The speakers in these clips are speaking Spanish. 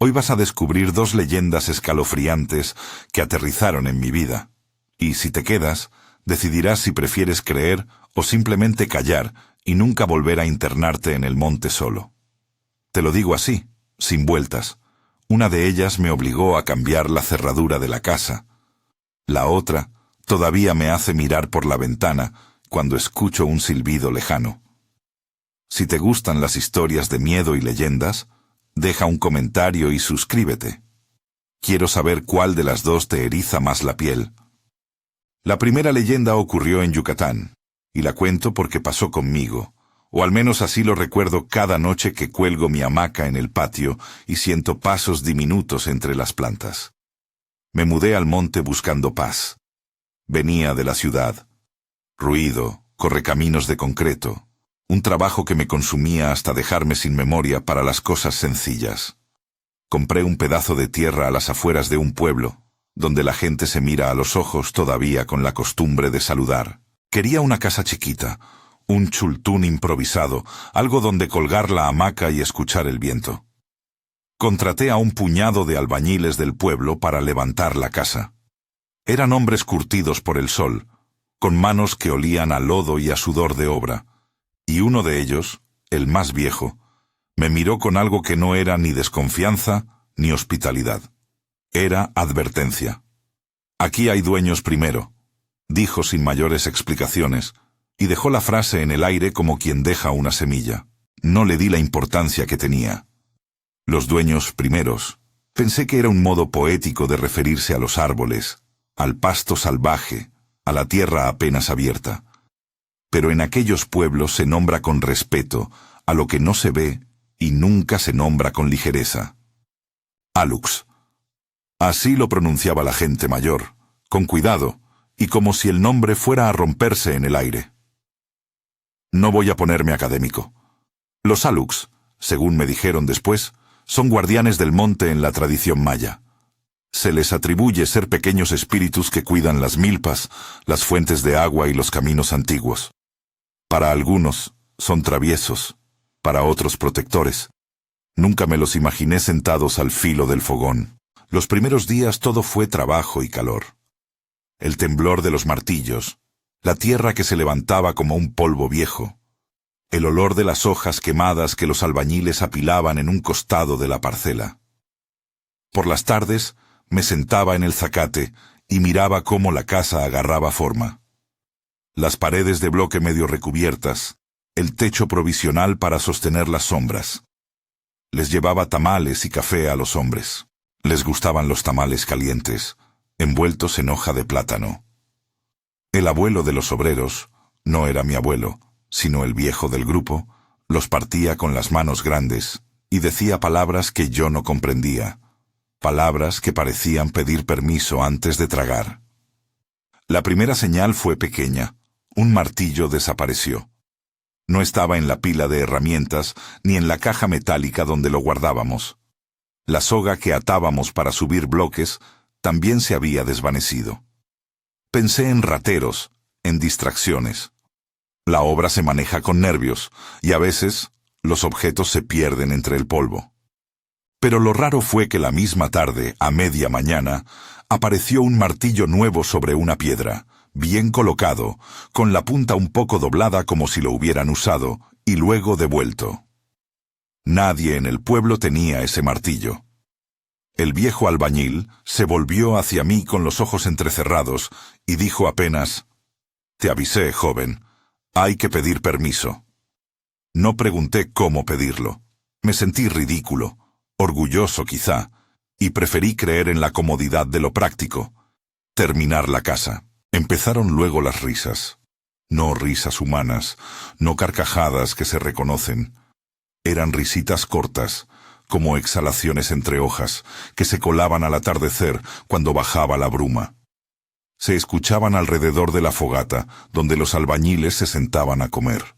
Hoy vas a descubrir dos leyendas escalofriantes que aterrizaron en mi vida. Y si te quedas, decidirás si prefieres creer o simplemente callar y nunca volver a internarte en el monte solo. Te lo digo así, sin vueltas. Una de ellas me obligó a cambiar la cerradura de la casa. La otra todavía me hace mirar por la ventana cuando escucho un silbido lejano. Si te gustan las historias de miedo y leyendas, deja un comentario y suscríbete. Quiero saber cuál de las dos te eriza más la piel. La primera leyenda ocurrió en Yucatán, y la cuento porque pasó conmigo, o al menos así lo recuerdo cada noche que cuelgo mi hamaca en el patio y siento pasos diminutos entre las plantas. Me mudé al monte buscando paz. Venía de la ciudad. Ruido, correcaminos de concreto, un trabajo que me consumía hasta dejarme sin memoria para las cosas sencillas. Compré un pedazo de tierra a las afueras de un pueblo, donde la gente se mira a los ojos todavía con la costumbre de saludar. Quería una casa chiquita, un chultún improvisado, algo donde colgar la hamaca y escuchar el viento. Contraté a un puñado de albañiles del pueblo para levantar la casa. Eran hombres curtidos por el sol, con manos que olían a lodo y a sudor de obra, y uno de ellos, el más viejo, me miró con algo que no era ni desconfianza ni hospitalidad. Era advertencia. «Aquí hay dueños primero», dijo sin mayores explicaciones, y dejó la frase en el aire como quien deja una semilla. No le di la importancia que tenía. Los dueños primeros. Pensé que era un modo poético de referirse a los árboles, al pasto salvaje, a la tierra apenas abierta. Pero en aquellos pueblos se nombra con respeto a lo que no se ve y nunca se nombra con ligereza. Alux. Así lo pronunciaba la gente mayor, con cuidado, y como si el nombre fuera a romperse en el aire. No voy a ponerme académico. Los Alux, según me dijeron después, son guardianes del monte en la tradición maya. Se les atribuye ser pequeños espíritus que cuidan las milpas, las fuentes de agua y los caminos antiguos. Para algunos son traviesos, para otros protectores. Nunca me los imaginé sentados al filo del fogón. Los primeros días todo fue trabajo y calor. El temblor de los martillos, la tierra que se levantaba como un polvo viejo, el olor de las hojas quemadas que los albañiles apilaban en un costado de la parcela. Por las tardes me sentaba en el zacate y miraba cómo la casa agarraba forma. Las paredes de bloque medio recubiertas, el techo provisional para sostener las sombras. Les llevaba tamales y café a los hombres. Les gustaban los tamales calientes, envueltos en hoja de plátano. El abuelo de los obreros, no era mi abuelo, sino el viejo del grupo, los partía con las manos grandes y decía palabras que yo no comprendía, palabras que parecían pedir permiso antes de tragar. La primera señal fue pequeña. Un martillo desapareció. No estaba en la pila de herramientas ni en la caja metálica donde lo guardábamos. La soga que atábamos para subir bloques también se había desvanecido. Pensé en rateros, en distracciones. La obra se maneja con nervios, y a veces los objetos se pierden entre el polvo. Pero lo raro fue que la misma tarde, a media mañana, apareció un martillo nuevo sobre una piedra, bien colocado, con la punta un poco doblada como si lo hubieran usado, y luego devuelto. Nadie en el pueblo tenía ese martillo. El viejo albañil se volvió hacia mí con los ojos entrecerrados y dijo apenas: «Te avisé, joven, hay que pedir permiso». No pregunté cómo pedirlo. Me sentí ridículo, orgulloso quizá, y preferí creer en la comodidad de lo práctico. Terminar la casa. Empezaron luego las risas. No risas humanas, no carcajadas que se reconocen. Eran risitas cortas, como exhalaciones entre hojas, que se colaban al atardecer cuando bajaba la bruma. Se escuchaban alrededor de la fogata, donde los albañiles se sentaban a comer.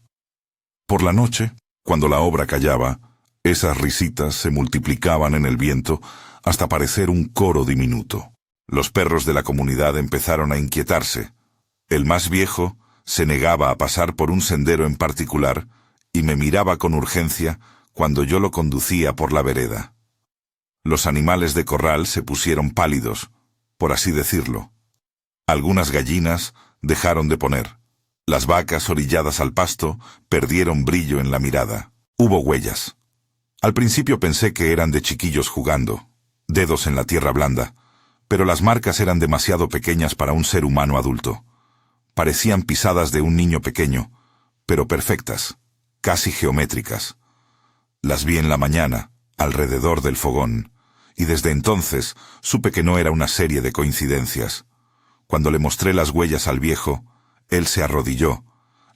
Por la noche, cuando la obra callaba, esas risitas se multiplicaban en el viento hasta parecer un coro diminuto. Los perros de la comunidad empezaron a inquietarse. El más viejo se negaba a pasar por un sendero en particular y me miraba con urgencia cuando yo lo conducía por la vereda. Los animales de corral se pusieron pálidos, por así decirlo. Algunas gallinas dejaron de poner. Las vacas orilladas al pasto perdieron brillo en la mirada. Hubo huellas. Al principio pensé que eran de chiquillos jugando, dedos en la tierra blanda, pero las marcas eran demasiado pequeñas para un ser humano adulto. Parecían pisadas de un niño pequeño, pero perfectas, casi geométricas. Las vi en la mañana, alrededor del fogón, y desde entonces supe que no era una serie de coincidencias. Cuando le mostré las huellas al viejo, él se arrodilló,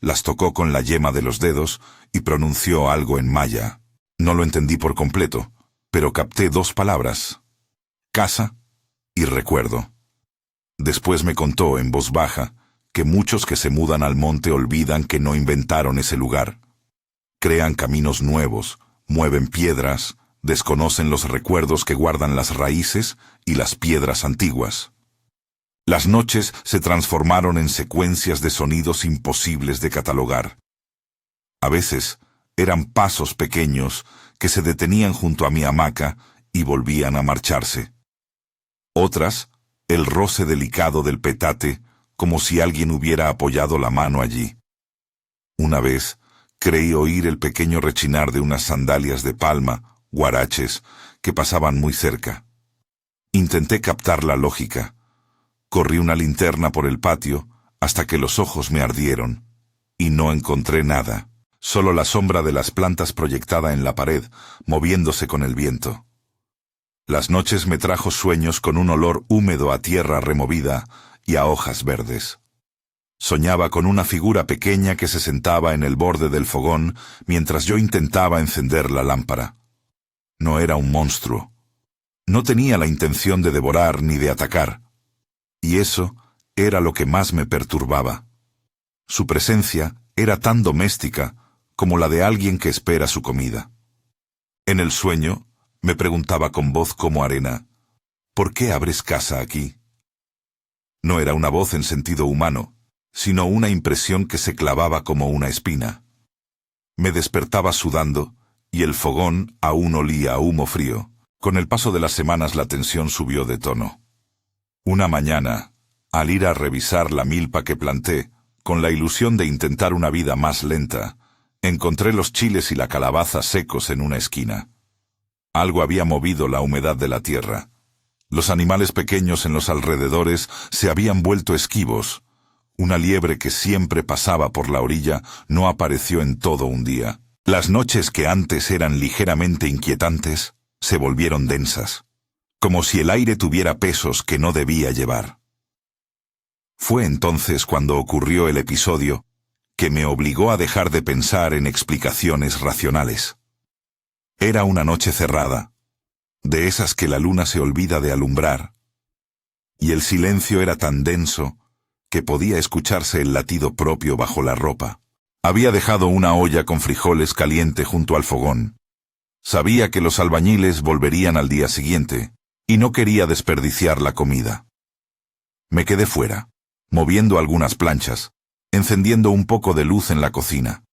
las tocó con la yema de los dedos y pronunció algo en maya. No lo entendí por completo, pero capté 2 palabras: casa y recuerdo. Después me contó en voz baja que muchos que se mudan al monte olvidan que no inventaron ese lugar. Crean caminos nuevos, mueven piedras, desconocen los recuerdos que guardan las raíces y las piedras antiguas. Las noches se transformaron en secuencias de sonidos imposibles de catalogar. A veces eran pasos pequeños que se detenían junto a mi hamaca y volvían a marcharse. Otras, el roce delicado del petate, como si alguien hubiera apoyado la mano allí. Una vez, creí oír el pequeño rechinar de unas sandalias de palma, guaraches, que pasaban muy cerca. Intenté captar la lógica. Corrí una linterna por el patio hasta que los ojos me ardieron, y no encontré nada, solo la sombra de las plantas proyectada en la pared, moviéndose con el viento. Las noches me trajo sueños con un olor húmedo a tierra removida y a hojas verdes. Soñaba con una figura pequeña que se sentaba en el borde del fogón mientras yo intentaba encender la lámpara. No era un monstruo. No tenía la intención de devorar ni de atacar. Y eso era lo que más me perturbaba. Su presencia era tan doméstica como la de alguien que espera su comida. En el sueño, me preguntaba con voz como arena: ¿por qué abres casa aquí? No era una voz en sentido humano, sino una impresión que se clavaba como una espina. Me despertaba sudando, y el fogón aún olía a humo frío. Con el paso de las semanas la tensión subió de tono. Una mañana, al ir a revisar la milpa que planté, con la ilusión de intentar una vida más lenta, encontré los chiles y la calabaza secos en una esquina. Algo había movido la humedad de la tierra. Los animales pequeños en los alrededores se habían vuelto esquivos. Una liebre que siempre pasaba por la orilla no apareció en todo un día. Las noches que antes eran ligeramente inquietantes se volvieron densas, como si el aire tuviera pesos que no debía llevar. Fue entonces cuando ocurrió el episodio que me obligó a dejar de pensar en explicaciones racionales. Era una noche cerrada, de esas que la luna se olvida de alumbrar, y el silencio era tan denso que podía escucharse el latido propio bajo la ropa. Había dejado una olla con frijoles caliente junto al fogón. Sabía que los albañiles volverían al día siguiente, y no quería desperdiciar la comida. Me quedé fuera, moviendo algunas planchas, encendiendo un poco de luz en la cocina.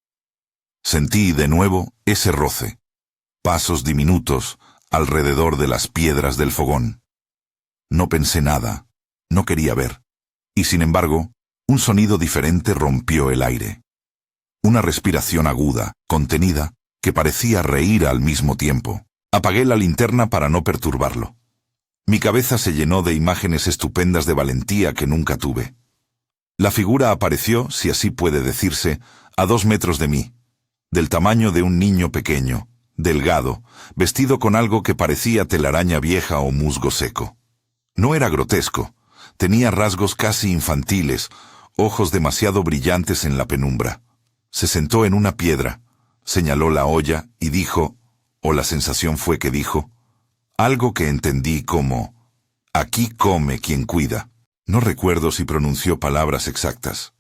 Sentí de nuevo ese roce, pasos diminutos alrededor de las piedras del fogón. No pensé nada, no quería ver, y sin embargo, un sonido diferente rompió el aire. Una respiración aguda, contenida, que parecía reír al mismo tiempo. Apagué la linterna para no perturbarlo. Mi cabeza se llenó de imágenes estupendas de valentía que nunca tuve. La figura apareció, si así puede decirse, a 2 metros de mí, del tamaño de un niño pequeño, delgado, vestido con algo que parecía telaraña vieja o musgo seco. No era grotesco, tenía rasgos casi infantiles, ojos demasiado brillantes en la penumbra. Se sentó en una piedra, señaló la olla y dijo, o la sensación fue que dijo, algo que entendí como: aquí come quien cuida. No recuerdo si pronunció palabras exactas.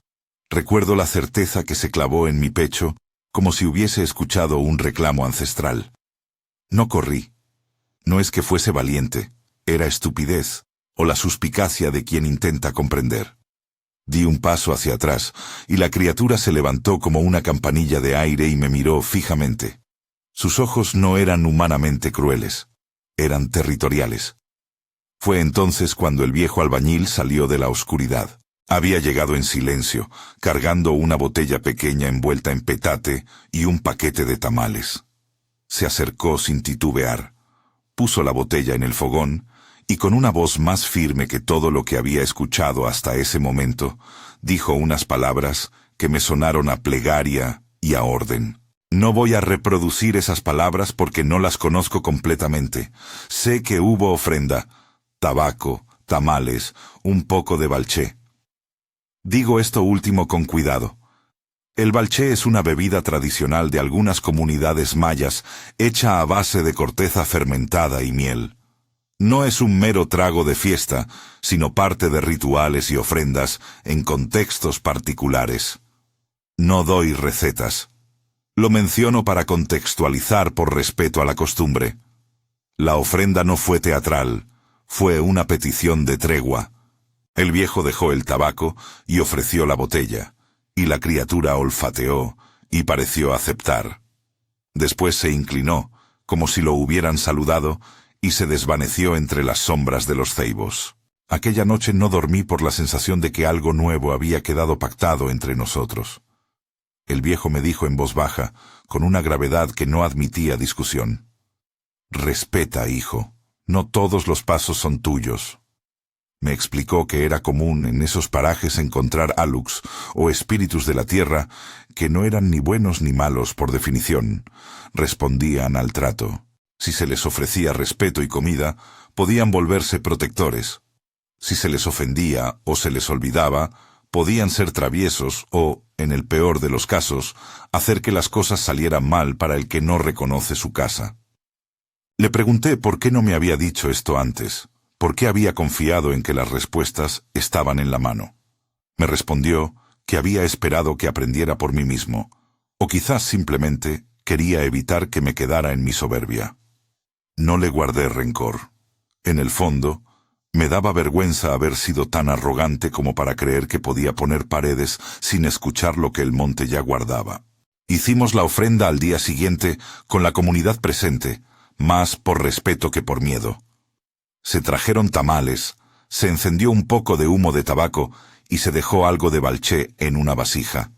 Recuerdo la certeza que se clavó en mi pecho como si hubiese escuchado un reclamo ancestral. No corrí. No es que fuese valiente, era estupidez, o la suspicacia de quien intenta comprender. Di un paso hacia atrás, y la criatura se levantó como una campanilla de aire y me miró fijamente. Sus ojos no eran humanamente crueles. eran territoriales. Fue entonces cuando el viejo albañil salió de la oscuridad. Había llegado en silencio, cargando una botella pequeña envuelta en petate y un paquete de tamales. Se acercó sin titubear, puso la botella en el fogón y con una voz más firme que todo lo que había escuchado hasta ese momento, dijo unas palabras que me sonaron a plegaria y a orden. No voy a reproducir esas palabras porque no las conozco completamente. Sé que hubo ofrenda, tabaco, tamales, un poco de balché. Digo esto último con cuidado. El balché es una bebida tradicional de algunas comunidades mayas, hecha a base de corteza fermentada y miel. No es un mero trago de fiesta, sino parte de rituales y ofrendas en contextos particulares. No doy recetas. Lo menciono para contextualizar por respeto a la costumbre. La ofrenda no fue teatral, fue una petición de tregua. El viejo dejó el tabaco y ofreció la botella, y la criatura olfateó y pareció aceptar. Después se inclinó, como si lo hubieran saludado, y se desvaneció entre las sombras de los ceibos. Aquella noche no dormí por la sensación de que algo nuevo había quedado pactado entre nosotros. El viejo me dijo en voz baja, con una gravedad que no admitía discusión. «Respeta, hijo. No todos los pasos son tuyos». Me explicó que era común en esos parajes encontrar aluks, o espíritus de la tierra, que no eran ni buenos ni malos por definición. Respondían al trato. Si se les ofrecía respeto y comida, podían volverse protectores. Si se les ofendía o se les olvidaba, podían ser traviesos o, en el peor de los casos, hacer que las cosas salieran mal para el que no reconoce su casa. Le pregunté por qué no me había dicho esto antes. ¿Por qué había confiado en que las respuestas estaban en la mano? Me respondió que había esperado que aprendiera por mí mismo, o quizás simplemente quería evitar que me quedara en mi soberbia. No le guardé rencor. En el fondo, me daba vergüenza haber sido tan arrogante como para creer que podía poner paredes sin escuchar lo que el monte ya guardaba. Hicimos la ofrenda al día siguiente con la comunidad presente, más por respeto que por miedo. Se trajeron tamales, se encendió un poco de humo de tabaco y se dejó algo de balché en una vasija.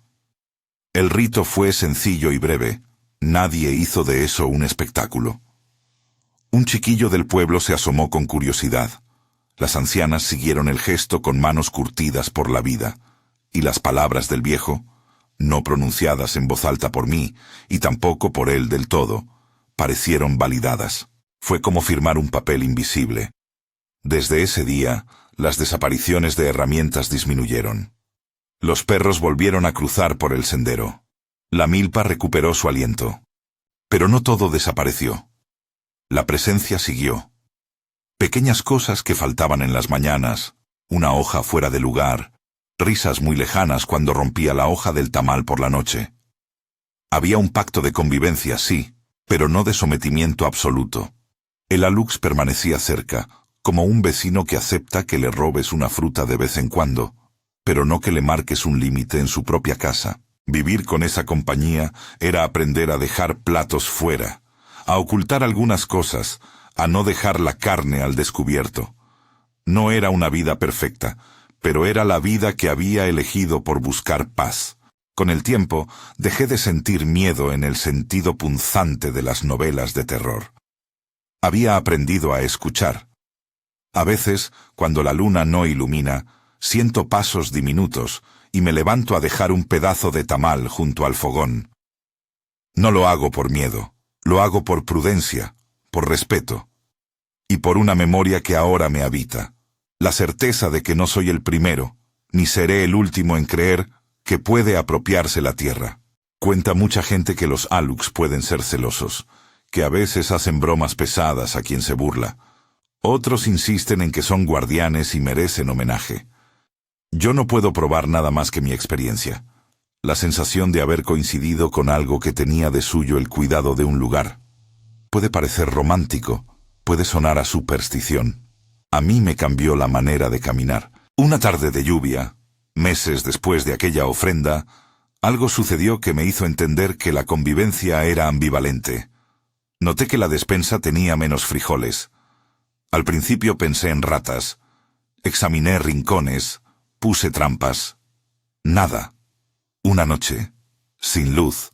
El rito fue sencillo y breve. Nadie hizo de eso un espectáculo. Un chiquillo del pueblo se asomó con curiosidad. Las ancianas siguieron el gesto con manos curtidas por la vida, y las palabras del viejo, no pronunciadas en voz alta por mí, y tampoco por él del todo, parecieron validadas. Fue como firmar un papel invisible. Desde ese día, las desapariciones de herramientas disminuyeron. Los perros volvieron a cruzar por el sendero. La milpa recuperó su aliento. Pero no todo desapareció. La presencia siguió. Pequeñas cosas que faltaban en las mañanas, una hoja fuera de lugar, risas muy lejanas cuando rompía la hoja del tamal por la noche. Había un pacto de convivencia, sí, pero no de sometimiento absoluto. El alux permanecía cerca, como un vecino que acepta que le robes una fruta de vez en cuando, pero no que le marques un límite en su propia casa. Vivir con esa compañía era aprender a dejar platos fuera, a ocultar algunas cosas, a no dejar la carne al descubierto. No era una vida perfecta, pero era la vida que había elegido por buscar paz. Con el tiempo, dejé de sentir miedo en el sentido punzante de las novelas de terror. Había aprendido a escuchar. A veces, cuando la luna no ilumina, siento pasos diminutos y me levanto a dejar un pedazo de tamal junto al fogón. No lo hago por miedo, lo hago por prudencia, por respeto, y por una memoria que ahora me habita, la certeza de que no soy el primero, ni seré el último en creer que puede apropiarse la tierra. Cuenta mucha gente que los aluks pueden ser celosos, que a veces hacen bromas pesadas a quien se burla. Otros insisten en que son guardianes y merecen homenaje. Yo no puedo probar nada más que mi experiencia, la sensación de haber coincidido con algo que tenía de suyo el cuidado de un lugar. Puede parecer romántico, puede sonar a superstición. A mí me cambió la manera de caminar. Una tarde de lluvia, meses después de aquella ofrenda, algo sucedió que me hizo entender que la convivencia era ambivalente. Noté que la despensa tenía menos frijoles. Al principio pensé en ratas. Examiné rincones, puse trampas. Nada. Una noche, sin luz,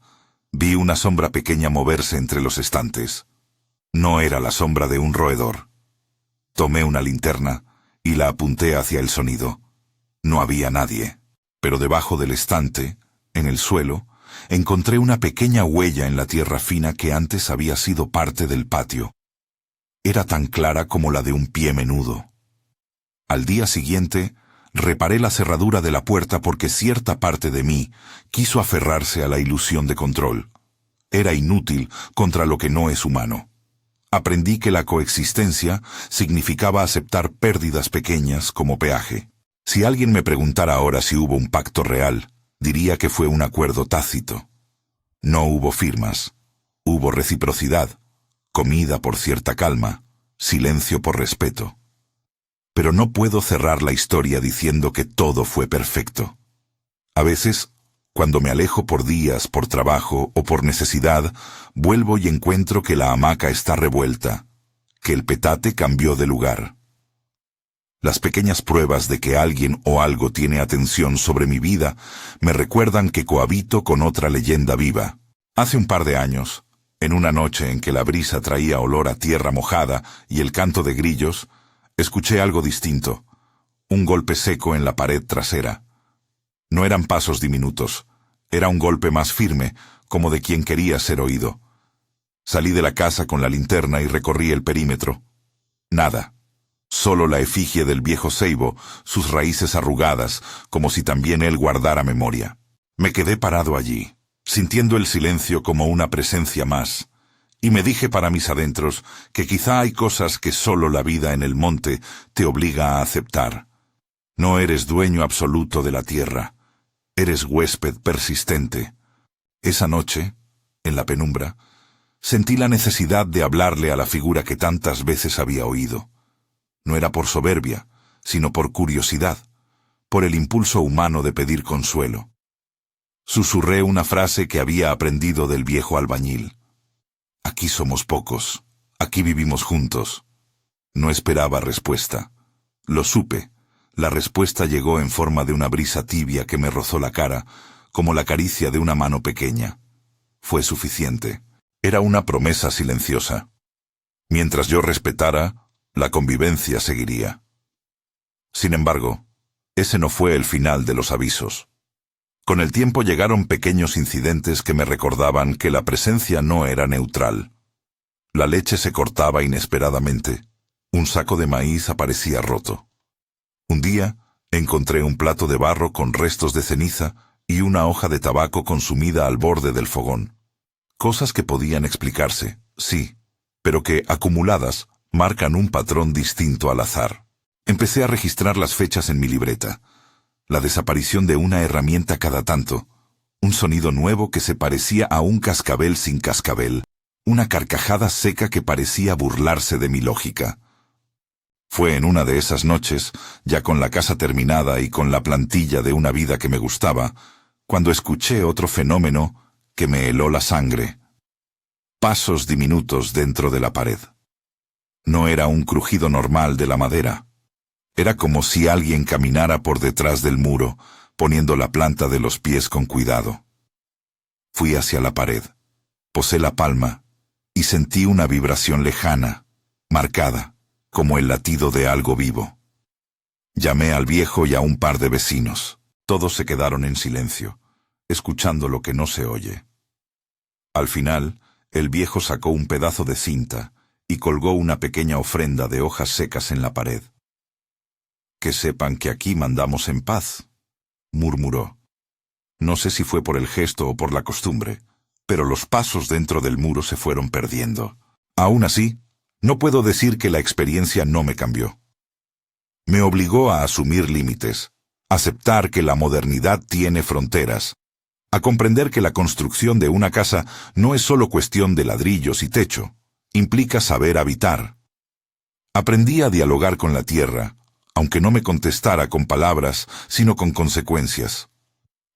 vi una sombra pequeña moverse entre los estantes. No era la sombra de un roedor. Tomé una linterna y la apunté hacia el sonido. No había nadie, pero debajo del estante, en el suelo, encontré una pequeña huella en la tierra fina que antes había sido parte del patio. Era tan clara como la de un pie menudo. Al día siguiente, reparé la cerradura de la puerta porque cierta parte de mí quiso aferrarse a la ilusión de control. Era inútil contra lo que no es humano. Aprendí que la coexistencia significaba aceptar pérdidas pequeñas como peaje. Si alguien me preguntara ahora si hubo un pacto real, diría que fue un acuerdo tácito. No hubo firmas. Hubo reciprocidad, comida por cierta calma, silencio por respeto. Pero no puedo cerrar la historia diciendo que todo fue perfecto. A veces, cuando me alejo por días, por trabajo o por necesidad, vuelvo y encuentro que la hamaca está revuelta, que el petate cambió de lugar. Las pequeñas pruebas de que alguien o algo tiene atención sobre mi vida me recuerdan que cohabito con otra leyenda viva. Hace un par de años, en una noche en que la brisa traía olor a tierra mojada y el canto de grillos, escuché algo distinto, un golpe seco en la pared trasera. No eran pasos diminutos, era un golpe más firme, como de quien quería ser oído. Salí de la casa con la linterna y recorrí el perímetro. Nada. Solo la efigie del viejo ceibo, sus raíces arrugadas, como si también él guardara memoria. Me quedé parado allí, sintiendo el silencio como una presencia más, y me dije para mis adentros que quizá hay cosas que solo la vida en el monte te obliga a aceptar. No eres dueño absoluto de la tierra, eres huésped persistente. Esa noche, en la penumbra, sentí la necesidad de hablarle a la figura que tantas veces había oído. No era por soberbia, sino por curiosidad, por el impulso humano de pedir consuelo. Susurré una frase que había aprendido del viejo albañil. Aquí somos pocos, aquí vivimos juntos. No esperaba respuesta. Lo supe. La respuesta llegó en forma de una brisa tibia que me rozó la cara, como la caricia de una mano pequeña. Fue suficiente. Era una promesa silenciosa. Mientras yo respetara, la convivencia seguiría. Sin embargo, ese no fue el final de los avisos. Con el tiempo llegaron pequeños incidentes que me recordaban que la presencia no era neutral. La leche se cortaba inesperadamente. Un saco de maíz aparecía roto. Un día, encontré un plato de barro con restos de ceniza y una hoja de tabaco consumida al borde del fogón. Cosas que podían explicarse, sí, pero que, acumuladas, marcan un patrón distinto al azar. Empecé a registrar las fechas en mi libreta. La desaparición de una herramienta cada tanto, un sonido nuevo que se parecía a un cascabel sin cascabel, una carcajada seca que parecía burlarse de mi lógica. Fue en una de esas noches, ya con la casa terminada y con la plantilla de una vida que me gustaba, cuando escuché otro fenómeno que me heló la sangre. Pasos diminutos dentro de la pared. No era un crujido normal de la madera. Era como si alguien caminara por detrás del muro, poniendo la planta de los pies con cuidado. Fui hacia la pared, posé la palma y sentí una vibración lejana, marcada, como el latido de algo vivo. Llamé al viejo y a un par de vecinos. Todos se quedaron en silencio, escuchando lo que no se oye. Al final, el viejo sacó un pedazo de cinta y colgó una pequeña ofrenda de hojas secas en la pared. «Que sepan que aquí mandamos en paz», murmuró. No sé si fue por el gesto o por la costumbre, pero los pasos dentro del muro se fueron perdiendo. Aún así, no puedo decir que la experiencia no me cambió. Me obligó a asumir límites, aceptar que la modernidad tiene fronteras, a comprender que la construcción de una casa no es solo cuestión de ladrillos y techo, implica saber habitar. Aprendí a dialogar con la tierra, aunque no me contestara con palabras, sino con consecuencias.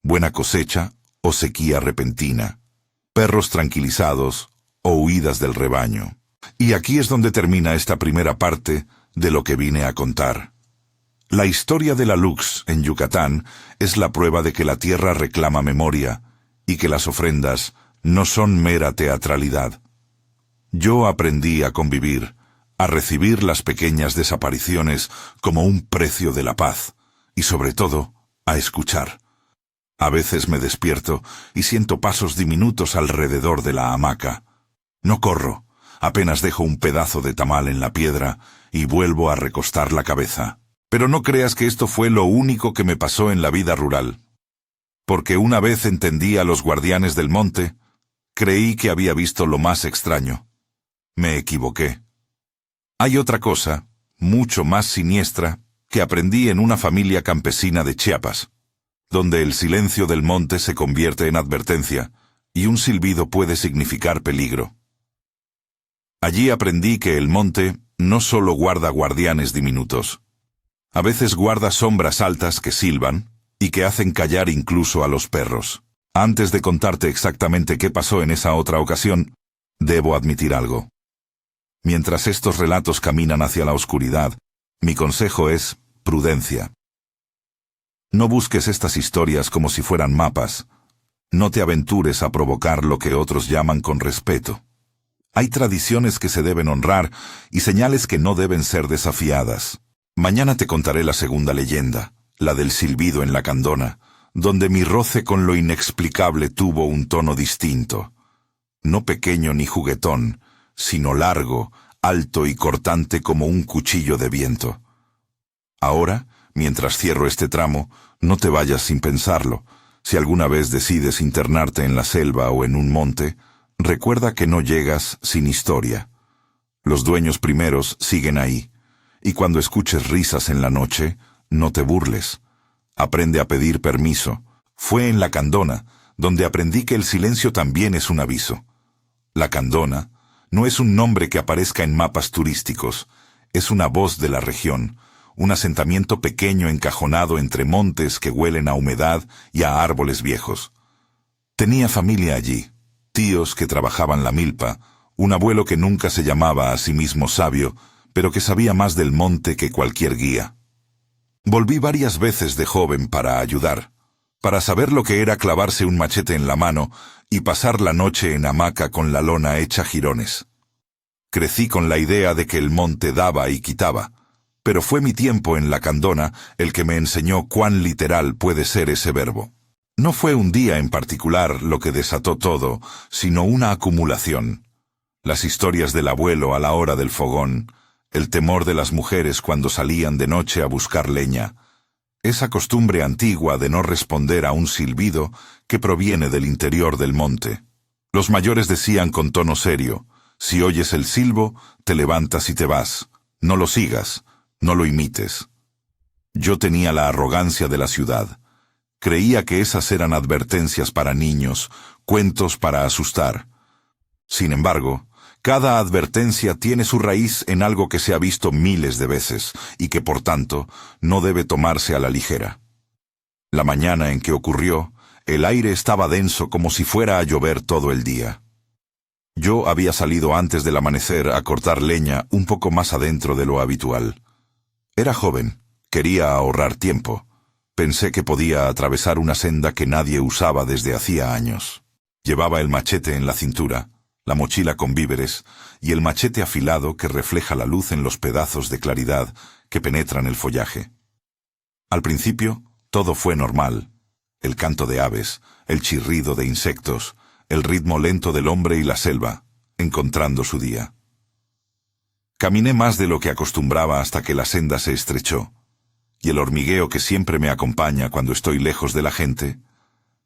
Buena cosecha o sequía repentina, perros tranquilizados o huidas del rebaño. Y aquí es donde termina esta primera parte de lo que vine a contar. La historia de la Lux en Yucatán es la prueba de que la tierra reclama memoria y que las ofrendas no son mera teatralidad. Yo aprendí a convivir, a recibir las pequeñas desapariciones como un precio de la paz y, sobre todo, a escuchar. A veces me despierto y siento pasos diminutos alrededor de la hamaca. No corro, apenas dejo un pedazo de tamal en la piedra y vuelvo a recostar la cabeza. Pero no creas que esto fue lo único que me pasó en la vida rural. Porque una vez entendí a los guardianes del monte, creí que había visto lo más extraño. Me equivoqué. Hay otra cosa, mucho más siniestra, que aprendí en una familia campesina de Chiapas, donde el silencio del monte se convierte en advertencia, y un silbido puede significar peligro. Allí aprendí que el monte no solo guarda guardianes diminutos. A veces guarda sombras altas que silban y que hacen callar incluso a los perros. Antes de contarte exactamente qué pasó en esa otra ocasión, debo admitir algo. Mientras estos relatos caminan hacia la oscuridad, mi consejo es prudencia. No busques estas historias como si fueran mapas. No te aventures a provocar lo que otros llaman con respeto. Hay tradiciones que se deben honrar y señales que no deben ser desafiadas. Mañana te contaré la segunda leyenda, la del silbido en la Candona, donde mi roce con lo inexplicable tuvo un tono distinto. No pequeño ni juguetón, sino largo, alto y cortante como un cuchillo de viento. Ahora, mientras cierro este tramo, no te vayas sin pensarlo. Si alguna vez decides internarte en la selva o en un monte, recuerda que no llegas sin historia. Los dueños primeros siguen ahí, y cuando escuches risas en la noche, no te burles. Aprende a pedir permiso. Fue en la Candona donde aprendí que el silencio también es un aviso. La Candona no es un nombre que aparezca en mapas turísticos, es una voz de la región, un asentamiento pequeño encajonado entre montes que huelen a humedad y a árboles viejos. Tenía familia allí, tíos que trabajaban la milpa, un abuelo que nunca se llamaba a sí mismo sabio, pero que sabía más del monte que cualquier guía. Volví varias veces de joven para ayudar, para saber lo que era clavarse un machete en la mano y pasar la noche en hamaca con la lona hecha jirones. Crecí con la idea de que el monte daba y quitaba, pero fue mi tiempo en la Candona el que me enseñó cuán literal puede ser ese verbo. No fue un día en particular lo que desató todo, sino una acumulación. Las historias del abuelo a la hora del fogón, el temor de las mujeres cuando salían de noche a buscar leña, esa costumbre antigua de no responder a un silbido que proviene del interior del monte. Los mayores decían con tono serio, si oyes el silbo, te levantas y te vas, no lo sigas, no lo imites. Yo tenía la arrogancia de la ciudad. Creía que esas eran advertencias para niños, cuentos para asustar. Sin embargo, cada advertencia tiene su raíz en algo que se ha visto miles de veces y que, por tanto, no debe tomarse a la ligera. La mañana en que ocurrió, el aire estaba denso como si fuera a llover todo el día. Yo había salido antes del amanecer a cortar leña un poco más adentro de lo habitual. Era joven, quería ahorrar tiempo. Pensé que podía atravesar una senda que nadie usaba desde hacía años. Llevaba el machete en la cintura, la mochila con víveres y el machete afilado que refleja la luz en los pedazos de claridad que penetran el follaje. Al principio, todo fue normal. El canto de aves, el chirrido de insectos, el ritmo lento del hombre y la selva, encontrando su día. Caminé más de lo que acostumbraba hasta que la senda se estrechó, y el hormigueo que siempre me acompaña cuando estoy lejos de la gente,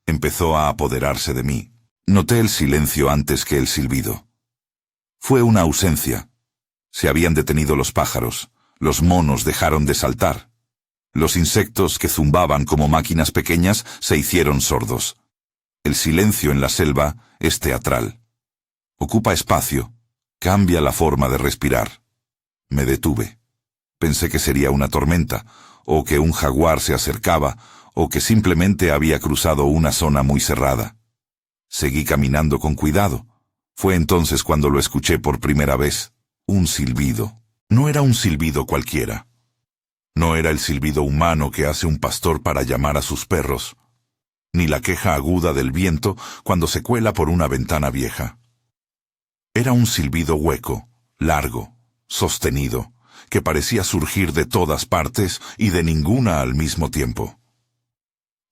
empezó a apoderarse de mí. Noté el silencio antes que el silbido. Fue una ausencia. Se habían detenido los pájaros, los monos dejaron de saltar. Los insectos que zumbaban como máquinas pequeñas se hicieron sordos. El silencio en la selva es teatral. Ocupa espacio, cambia la forma de respirar. Me detuve. Pensé que sería una tormenta, o que un jaguar se acercaba, o que simplemente había cruzado una zona muy cerrada. Seguí caminando con cuidado, Fue entonces cuando lo escuché por primera vez. Un silbido. No era un silbido cualquiera. No era el silbido humano que hace un pastor para llamar a sus perros, ni la queja aguda del viento cuando se cuela por una ventana vieja. Era un silbido hueco, largo, sostenido, que parecía surgir de todas partes y de ninguna al mismo tiempo.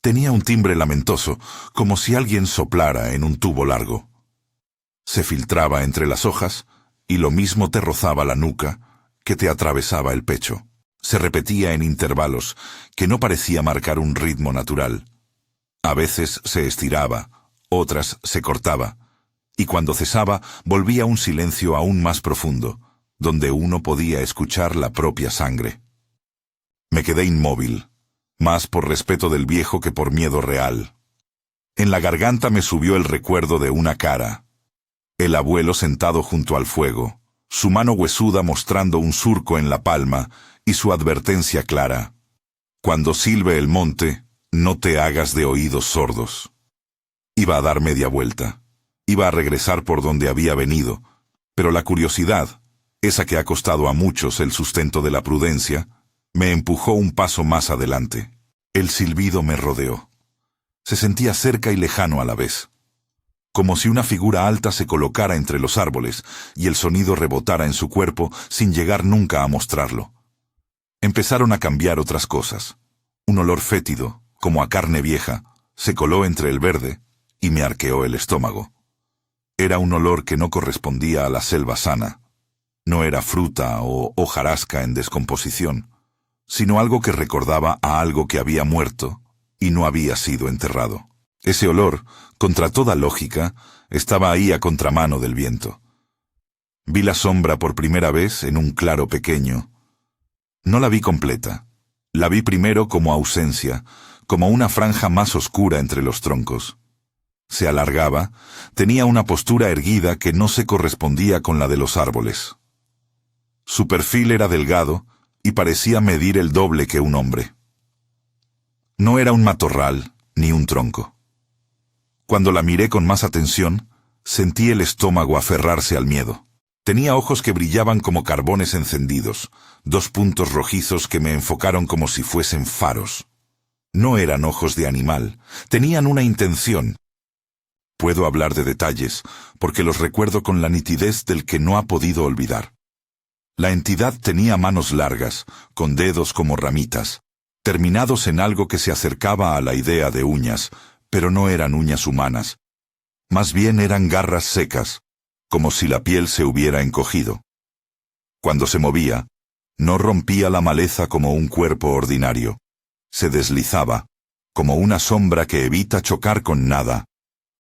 Tenía un timbre lamentoso, como si alguien soplara en un tubo largo. Se filtraba entre las hojas, y lo mismo te rozaba la nuca, que te atravesaba el pecho. Se repetía en intervalos, que no parecía marcar un ritmo natural. A veces se estiraba, otras se cortaba, y cuando cesaba volvía un silencio aún más profundo, donde uno podía escuchar la propia sangre. Me quedé inmóvil, más por respeto del viejo que por miedo real. En la garganta me subió el recuerdo de una cara. El abuelo sentado junto al fuego, su mano huesuda mostrando un surco en la palma y su advertencia clara. Cuando silbe el monte, no te hagas de oídos sordos. Iba a dar media vuelta. Iba a regresar por donde había venido, pero la curiosidad, esa que ha costado a muchos el sustento de la prudencia, me empujó un paso más adelante. El silbido me rodeó. Se sentía cerca y lejano a la vez, como si una figura alta se colocara entre los árboles y el sonido rebotara en su cuerpo sin llegar nunca a mostrarlo. Empezaron a cambiar otras cosas. Un olor fétido, como a carne vieja, se coló entre el verde y me arqueó el estómago. Era un olor que no correspondía a la selva sana. No era fruta o hojarasca en descomposición, sino algo que recordaba a algo que había muerto y no había sido enterrado. Ese olor, contra toda lógica, estaba ahí a contramano del viento. Vi la sombra por primera vez en un claro pequeño. No la vi completa. La vi primero como ausencia, como una franja más oscura entre los troncos. Se alargaba, tenía una postura erguida que no se correspondía con la de los árboles. Su perfil era delgado y parecía medir el doble que un hombre. No era un matorral ni un tronco. Cuando la miré con más atención, sentí el estómago aferrarse al miedo. Tenía ojos que brillaban como carbones encendidos, 2 puntos rojizos que me enfocaron como si fuesen faros. No eran ojos de animal, tenían una intención. Puedo hablar de detalles, porque los recuerdo con la nitidez del que no ha podido olvidar. La entidad tenía manos largas, con dedos como ramitas, terminados en algo que se acercaba a la idea de uñas, pero no eran uñas humanas. Más bien eran garras secas, como si la piel se hubiera encogido. Cuando se movía, no rompía la maleza como un cuerpo ordinario. Se deslizaba, como una sombra que evita chocar con nada,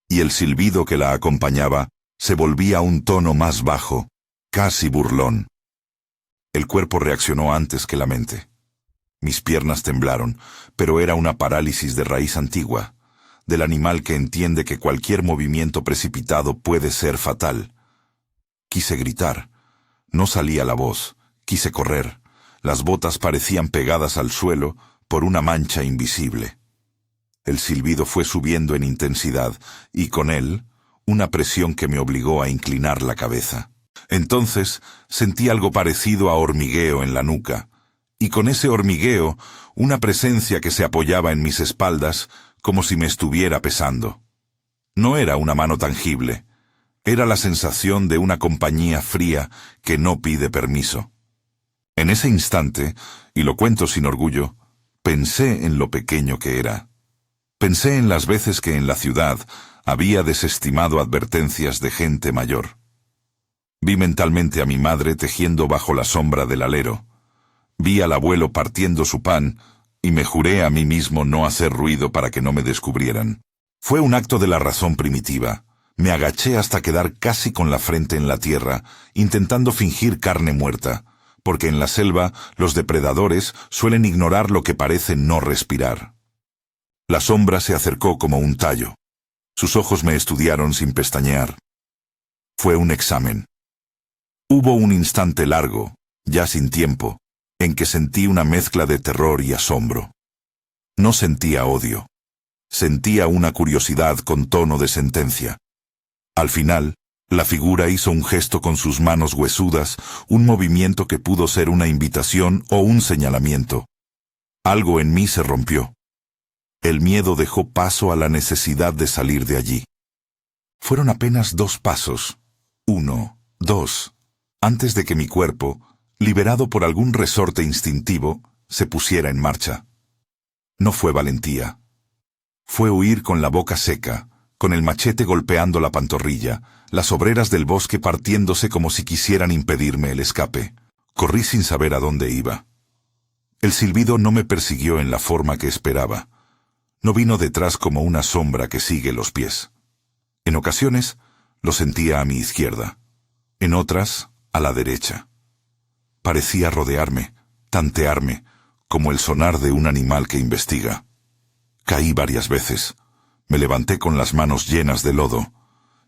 y el silbido que la acompañaba se volvía un tono más bajo, casi burlón. El cuerpo reaccionó antes que la mente. Mis piernas temblaron, pero era una parálisis de raíz antigua, del animal que entiende que cualquier movimiento precipitado puede ser fatal. Quise gritar. No salía la voz. Quise correr. Las botas parecían pegadas al suelo por una mancha invisible. El silbido fue subiendo en intensidad, y con él, una presión que me obligó a inclinar la cabeza. Entonces sentí algo parecido a hormigueo en la nuca, y con ese hormigueo, una presencia que se apoyaba en mis espaldas como si me estuviera pesando. No era una mano tangible, era la sensación de una compañía fría que no pide permiso. En ese instante, y lo cuento sin orgullo, pensé en lo pequeño que era. Pensé en las veces que en la ciudad había desestimado advertencias de gente mayor. Vi mentalmente a mi madre tejiendo bajo la sombra del alero. Vi al abuelo partiendo su pan, y me juré a mí mismo no hacer ruido para que no me descubrieran. Fue un acto de la razón primitiva. Me agaché hasta quedar casi con la frente en la tierra, intentando fingir carne muerta, porque en la selva los depredadores suelen ignorar lo que parece no respirar. La sombra se acercó como un tallo. Sus ojos me estudiaron sin pestañear. Fue un examen. Hubo un instante largo, ya sin tiempo, en que sentí una mezcla de terror y asombro. No sentía odio. Sentía una curiosidad con tono de sentencia. Al final, La figura hizo un gesto con sus manos huesudas, un movimiento que pudo ser una invitación o un señalamiento. Algo en mí se rompió. El miedo dejó paso a la necesidad de salir de allí. Fueron apenas 2 pasos, 1, 2, antes de que mi cuerpo, liberado por algún resorte instintivo, se pusiera en marcha. No fue valentía. Fue huir con la boca seca, con el machete golpeando la pantorrilla, las obreras del bosque partiéndose como si quisieran impedirme el escape. Corrí sin saber a dónde iba. El silbido no me persiguió en la forma que esperaba. No vino detrás como una sombra que sigue los pies. En ocasiones, lo sentía a mi izquierda. En otras, a la derecha. Parecía rodearme, tantearme, como el sonar de un animal que investiga. Caí varias veces. Me levanté con las manos llenas de lodo,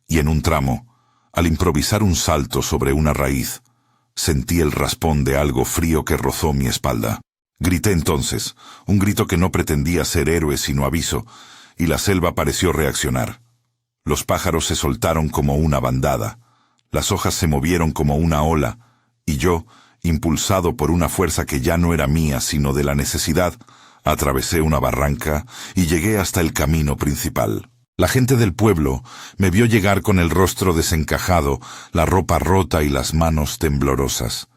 y en un tramo, al improvisar un salto sobre una raíz, sentí el raspón de algo frío que rozó mi espalda. Grité entonces, un grito que no pretendía ser héroe sino aviso, y la selva pareció reaccionar. Los pájaros se soltaron como una bandada, las hojas se movieron como una ola, y yo, impulsado por una fuerza que ya no era mía sino de la necesidad, atravesé una barranca y llegué hasta el camino principal. La gente del pueblo me vio llegar con el rostro desencajado, la ropa rota y las manos temblorosas.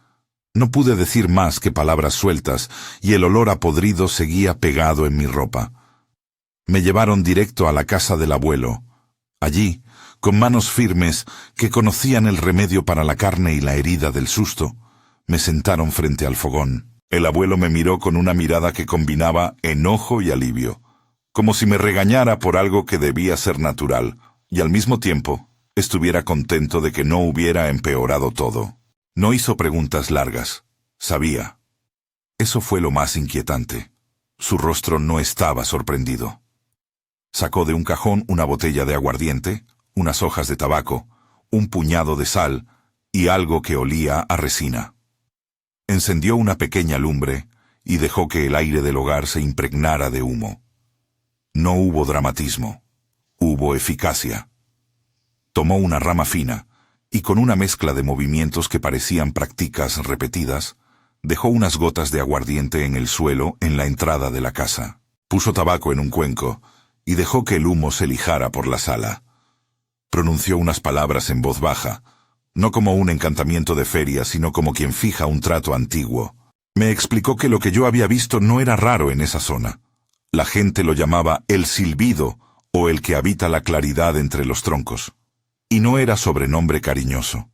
No pude decir más que palabras sueltas, y el olor a podrido seguía pegado en mi ropa. Me llevaron directo a la casa del abuelo. Allí, con manos firmes que conocían el remedio para la carne y la herida del susto, me sentaron frente al fogón. El abuelo me miró con una mirada que combinaba enojo y alivio, como si me regañara por algo que debía ser natural, y al mismo tiempo estuviera contento de que no hubiera empeorado todo. No hizo preguntas largas. Sabía. Eso fue lo más inquietante. Su rostro no estaba sorprendido. Sacó de un cajón una botella de aguardiente, unas hojas de tabaco, un puñado de sal y algo que olía a resina. Encendió una pequeña lumbre y dejó que el aire del hogar se impregnara de humo. No hubo dramatismo. Hubo eficacia. Tomó una rama fina y con una mezcla de movimientos que parecían prácticas repetidas, dejó unas gotas de aguardiente en el suelo en la entrada de la casa. Puso tabaco en un cuenco y dejó que el humo se lijara por la sala. Pronunció unas palabras en voz baja, no como un encantamiento de feria, sino como quien fija un trato antiguo. Me explicó que lo que yo había visto no era raro en esa zona. La gente lo llamaba el silbido o el que habita la claridad entre los troncos. Y no era sobrenombre cariñoso.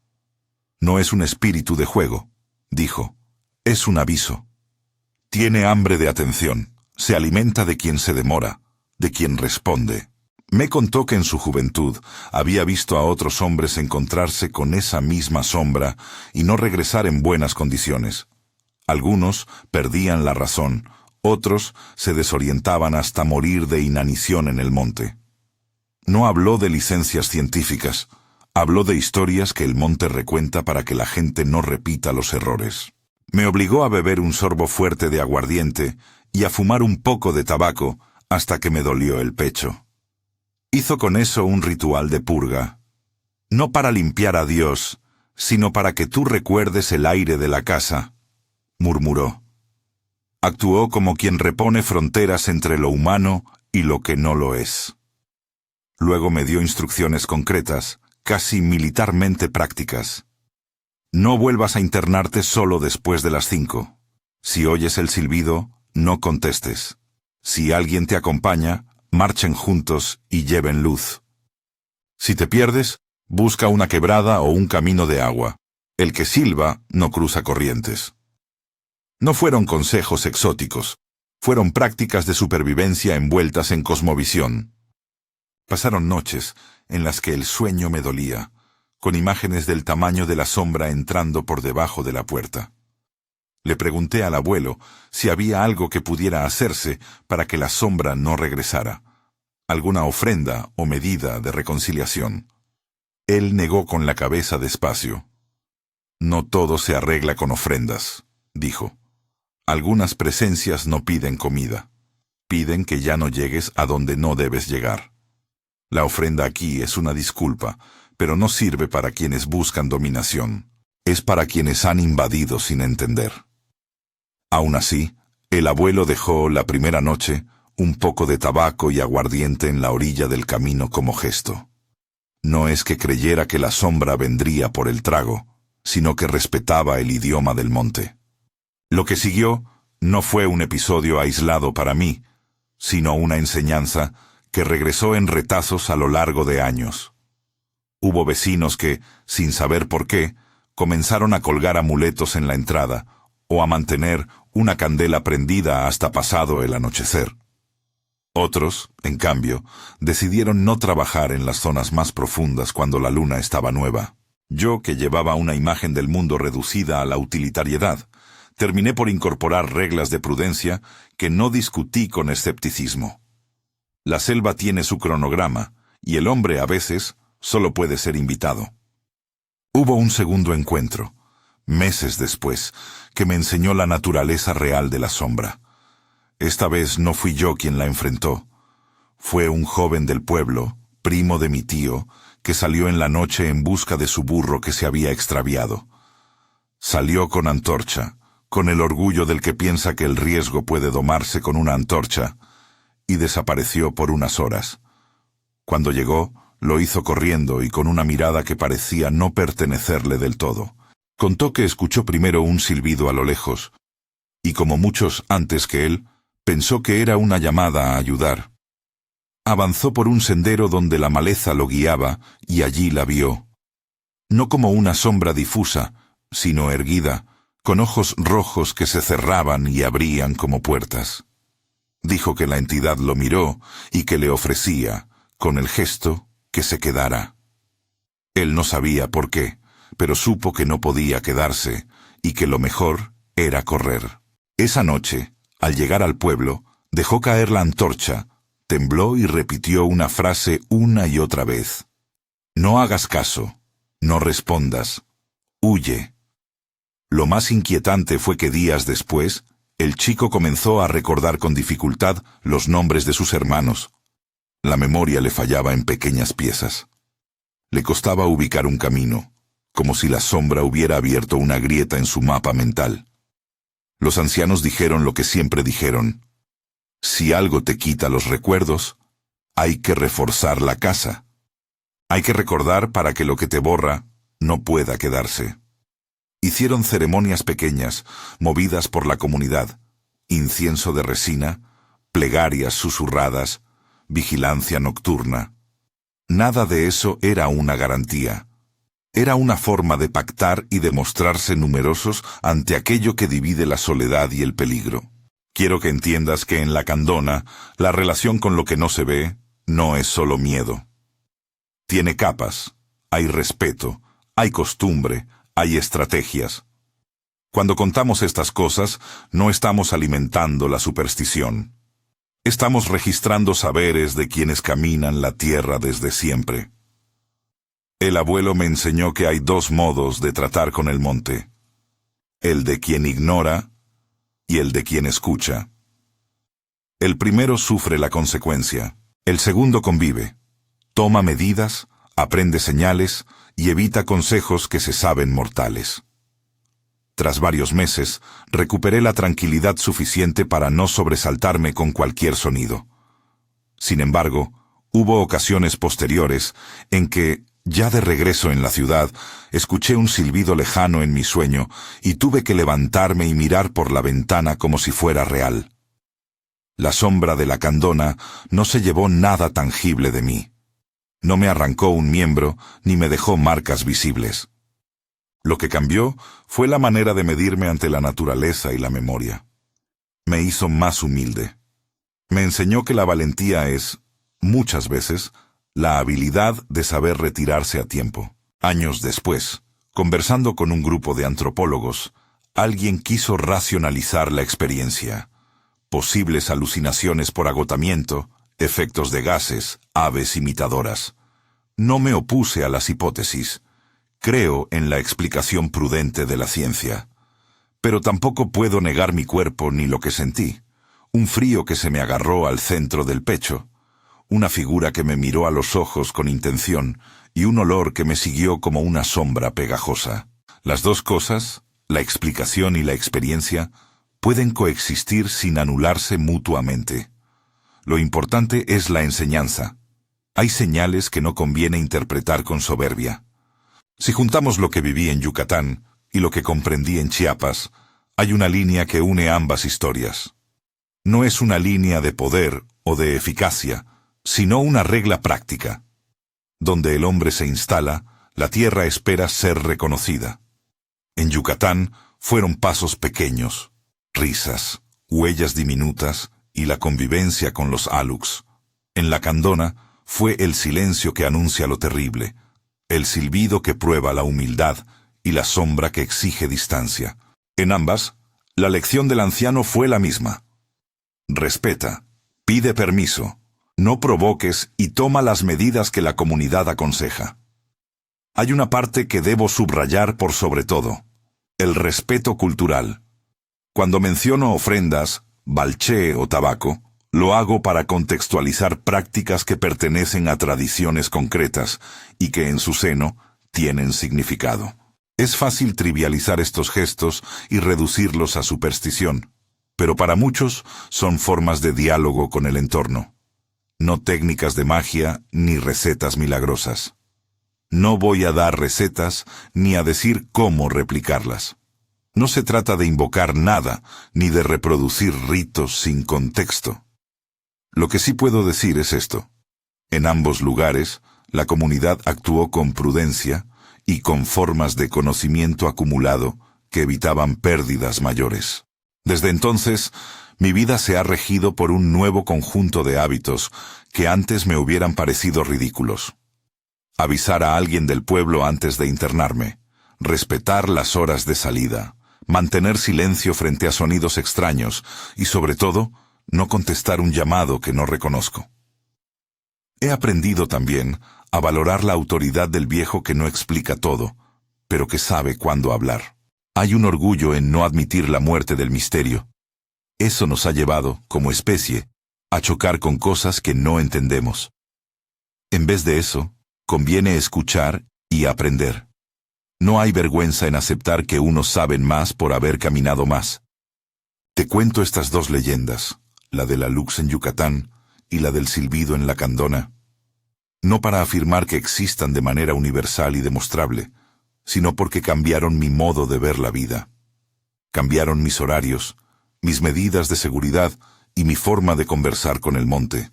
No es un espíritu de juego, dijo. Es un aviso. Tiene hambre de atención. Se alimenta de quien se demora, de quien responde. Me contó que en su juventud había visto a otros hombres encontrarse con esa misma sombra y no regresar en buenas condiciones. Algunos perdían la razón, otros se desorientaban hasta morir de inanición en el monte. No habló de licencias científicas, habló de historias que el monte recuenta para que la gente no repita los errores. Me obligó a beber un sorbo fuerte de aguardiente y a fumar un poco de tabaco hasta que me dolió el pecho. Hizo con eso un ritual de purga, no para limpiar a Dios, sino para que tú recuerdes el aire de la casa, murmuró. Actuó como quien repone fronteras entre lo humano y lo que no lo es. Luego me dio instrucciones concretas, casi militarmente prácticas. No vuelvas a internarte solo después de las 5. Si oyes el silbido, no contestes. Si alguien te acompaña, marchen juntos y lleven luz. Si te pierdes, busca una quebrada o un camino de agua. El que silba no cruza corrientes. No fueron consejos exóticos, fueron prácticas de supervivencia envueltas en cosmovisión. Pasaron noches en las que el sueño me dolía, con imágenes del tamaño de la sombra entrando por debajo de la puerta. Le pregunté al abuelo si había algo que pudiera hacerse para que la sombra no regresara, alguna ofrenda o medida de reconciliación. Él negó con la cabeza despacio. No todo se arregla con ofrendas, dijo. Algunas presencias no piden comida, piden que ya no llegues a donde no debes llegar. La ofrenda aquí es una disculpa, pero no sirve para quienes buscan dominación. Es para quienes han invadido sin entender. Aún así, el abuelo dejó la primera noche un poco de tabaco y aguardiente en la orilla del camino como gesto. No es que creyera que la sombra vendría por el trago, sino que respetaba el idioma del monte. Lo que siguió no fue un episodio aislado para mí, sino una enseñanza que regresó en retazos a lo largo de años. Hubo vecinos que, sin saber por qué, comenzaron a colgar amuletos en la entrada o a mantener una candela prendida hasta pasado el anochecer. Otros, en cambio, decidieron no trabajar en las zonas más profundas cuando la luna estaba nueva. Yo, que llevaba una imagen del mundo reducida a la utilitariedad, terminé por incorporar reglas de prudencia que no discutí con escepticismo. La selva tiene su cronograma, y el hombre a veces solo puede ser invitado. Hubo un segundo encuentro, meses después, que me enseñó la naturaleza real de la sombra. Esta vez no fui yo quien la enfrentó. Fue un joven del pueblo, primo de mi tío, que salió en la noche en busca de su burro que se había extraviado. Salió con antorcha, con el orgullo del que piensa que el riesgo puede domarse con una antorcha, y desapareció por unas horas. Cuando llegó, lo hizo corriendo y con una mirada que parecía no pertenecerle del todo. Contó que escuchó primero un silbido a lo lejos, y como muchos antes que él, pensó que era una llamada a ayudar. Avanzó por un sendero donde la maleza lo guiaba y allí la vio. No como una sombra difusa, sino erguida, con ojos rojos que se cerraban y abrían como puertas. Dijo que la entidad lo miró y que le ofrecía, con el gesto, que se quedara. Él no sabía por qué, pero supo que no podía quedarse y que lo mejor era correr. Esa noche, al llegar al pueblo, dejó caer la antorcha, tembló y repitió una frase una y otra vez. No hagas caso, no respondas, huye. Lo más inquietante fue que días después, el chico comenzó a recordar con dificultad los nombres de sus hermanos. La memoria le fallaba en pequeñas piezas. Le costaba ubicar un camino, como si la sombra hubiera abierto una grieta en su mapa mental. Los ancianos dijeron lo que siempre dijeron. Si algo te quita los recuerdos, hay que reforzar la casa. Hay que recordar para que lo que te borra no pueda quedarse. Hicieron ceremonias pequeñas, movidas por la comunidad, incienso de resina, plegarias susurradas, vigilancia nocturna. Nada de eso era una garantía. Era una forma de pactar y de mostrarse numerosos ante aquello que divide la soledad y el peligro. Quiero que entiendas que en la Candona, la relación con lo que no se ve no es solo miedo. Tiene capas, hay respeto, hay costumbre, hay estrategias. Cuando contamos estas cosas, no estamos alimentando la superstición. Estamos registrando saberes de quienes caminan la tierra desde siempre. El abuelo me enseñó que hay dos modos de tratar con el monte: el de quien ignora y el de quien escucha. El primero sufre la consecuencia, el segundo convive, toma medidas, aprende señales y evita consejos que se saben mortales. Tras varios meses, recuperé la tranquilidad suficiente para no sobresaltarme con cualquier sonido. Sin embargo, hubo ocasiones posteriores en que, ya de regreso en la ciudad, escuché un silbido lejano en mi sueño y tuve que levantarme y mirar por la ventana como si fuera real. La sombra de la Candona no se llevó nada tangible de mí. No me arrancó un miembro ni me dejó marcas visibles. Lo que cambió fue la manera de medirme ante la naturaleza y la memoria. Me hizo más humilde. Me enseñó que la valentía es, muchas veces, la habilidad de saber retirarse a tiempo. Años después, conversando con un grupo de antropólogos, alguien quiso racionalizar la experiencia. Posibles alucinaciones por agotamiento, efectos de gases, aves imitadoras. No me opuse a las hipótesis. Creo en la explicación prudente de la ciencia. Pero tampoco puedo negar mi cuerpo ni lo que sentí. Un frío que se me agarró al centro del pecho. Una figura que me miró a los ojos con intención y un olor que me siguió como una sombra pegajosa. Las dos cosas, la explicación y la experiencia, pueden coexistir sin anularse mutuamente. Lo importante es la enseñanza. Hay señales que no conviene interpretar con soberbia. Si juntamos lo que viví en Yucatán y lo que comprendí en Chiapas, hay una línea que une ambas historias. No es una línea de poder o de eficacia, sino una regla práctica. Donde el hombre se instala, la tierra espera ser reconocida. En Yucatán fueron pasos pequeños, risas, huellas diminutas y la convivencia con los Alux. En la Candona fue el silencio que anuncia lo terrible, el silbido que prueba la humildad y la sombra que exige distancia. En ambas, la lección del anciano fue la misma. Respeta, pide permiso, no provoques y toma las medidas que la comunidad aconseja. Hay una parte que debo subrayar por sobre todo: el respeto cultural. Cuando menciono ofrendas, balché o tabaco, lo hago para contextualizar prácticas que pertenecen a tradiciones concretas y que en su seno tienen significado. Es fácil trivializar estos gestos y reducirlos a superstición, pero para muchos son formas de diálogo con el entorno. No técnicas de magia ni recetas milagrosas. No voy a dar recetas ni a decir cómo replicarlas. No se trata de invocar nada ni de reproducir ritos sin contexto. Lo que sí puedo decir es esto: en ambos lugares, la comunidad actuó con prudencia y con formas de conocimiento acumulado que evitaban pérdidas mayores. Desde entonces, mi vida se ha regido por un nuevo conjunto de hábitos que antes me hubieran parecido ridículos. Avisar a alguien del pueblo antes de internarme, respetar las horas de salida, mantener silencio frente a sonidos extraños y, sobre todo, no contestar un llamado que no reconozco. He aprendido también a valorar la autoridad del viejo que no explica todo, pero que sabe cuándo hablar. Hay un orgullo en no admitir la muerte del misterio. Eso nos ha llevado, como especie, a chocar con cosas que no entendemos. En vez de eso, conviene escuchar y aprender. No hay vergüenza en aceptar que unos saben más por haber caminado más. Te cuento estas dos leyendas, la de la Lux en Yucatán y la del silbido en la Candona, no para afirmar que existan de manera universal y demostrable, sino porque cambiaron mi modo de ver la vida. Cambiaron mis horarios, mis medidas de seguridad y mi forma de conversar con el monte.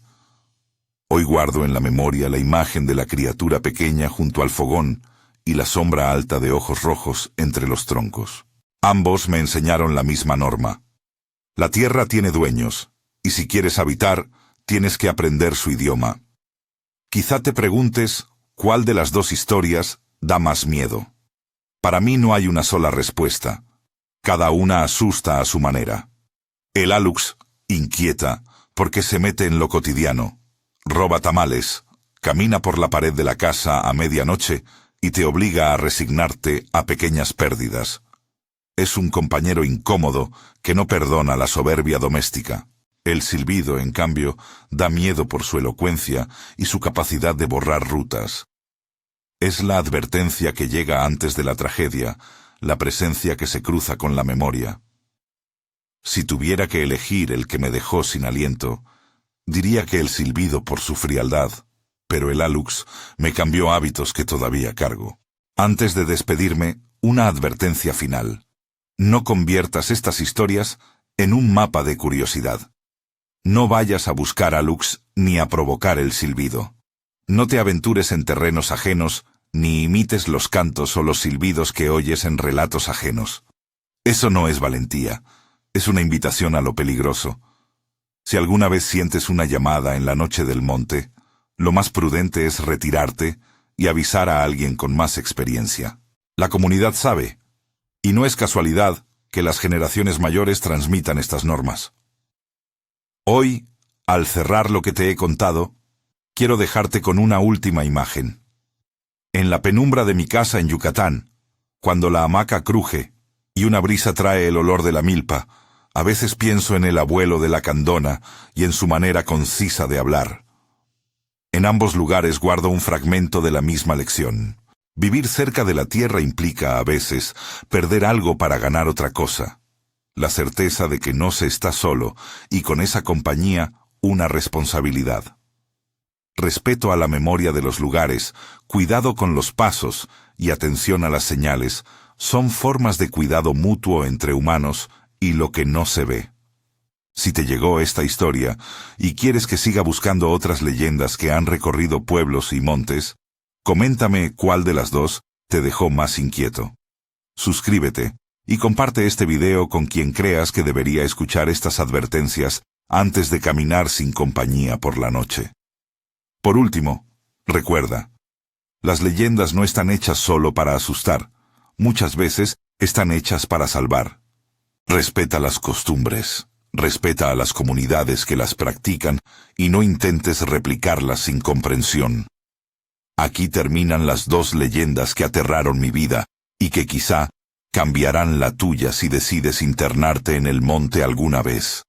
Hoy guardo en la memoria la imagen de la criatura pequeña junto al fogón y la sombra alta de ojos rojos entre los troncos. Ambos me enseñaron la misma norma. La tierra tiene dueños, y si quieres habitar, tienes que aprender su idioma. Quizá te preguntes cuál de las dos historias da más miedo. Para mí no hay una sola respuesta. Cada una asusta a su manera. El Alux inquieta porque se mete en lo cotidiano, roba tamales, camina por la pared de la casa a medianoche y te obliga a resignarte a pequeñas pérdidas. Es un compañero incómodo que no perdona la soberbia doméstica. El silbido, en cambio, da miedo por su elocuencia y su capacidad de borrar rutas. Es la advertencia que llega antes de la tragedia, la presencia que se cruza con la memoria. Si tuviera que elegir el que me dejó sin aliento, diría que el silbido por su frialdad, pero el Alux me cambió hábitos que todavía cargo. Antes de despedirme, una advertencia final. No conviertas estas historias en un mapa de curiosidad. No vayas a buscar Alux ni a provocar el silbido. No te aventures en terrenos ajenos, ni imites los cantos o los silbidos que oyes en relatos ajenos. Eso no es valentía, es una invitación a lo peligroso. Si alguna vez sientes una llamada en la noche del monte, lo más prudente es retirarte y avisar a alguien con más experiencia. La comunidad sabe, y no es casualidad que las generaciones mayores transmitan estas normas. Hoy, al cerrar lo que te he contado, quiero dejarte con una última imagen. En la penumbra de mi casa en Yucatán, cuando la hamaca cruje y una brisa trae el olor de la milpa, a veces pienso en el abuelo de la Candona y en su manera concisa de hablar. En ambos lugares guardo un fragmento de la misma lección. Vivir cerca de la tierra implica, a veces, perder algo para ganar otra cosa. La certeza de que no se está solo, y con esa compañía, una responsabilidad. Respeto a la memoria de los lugares, cuidado con los pasos y atención a las señales son formas de cuidado mutuo entre humanos y lo que no se ve. Si te llegó esta historia y quieres que siga buscando otras leyendas que han recorrido pueblos y montes, coméntame cuál de las dos te dejó más inquieto. Suscríbete y comparte este video con quien creas que debería escuchar estas advertencias antes de caminar sin compañía por la noche. Por último, recuerda, las leyendas no están hechas solo para asustar, muchas veces están hechas para salvar. Respeta las costumbres, respeta a las comunidades que las practican y no intentes replicarlas sin comprensión. Aquí terminan las dos leyendas que aterraron mi vida y que quizá cambiarán la tuya si decides internarte en el monte alguna vez.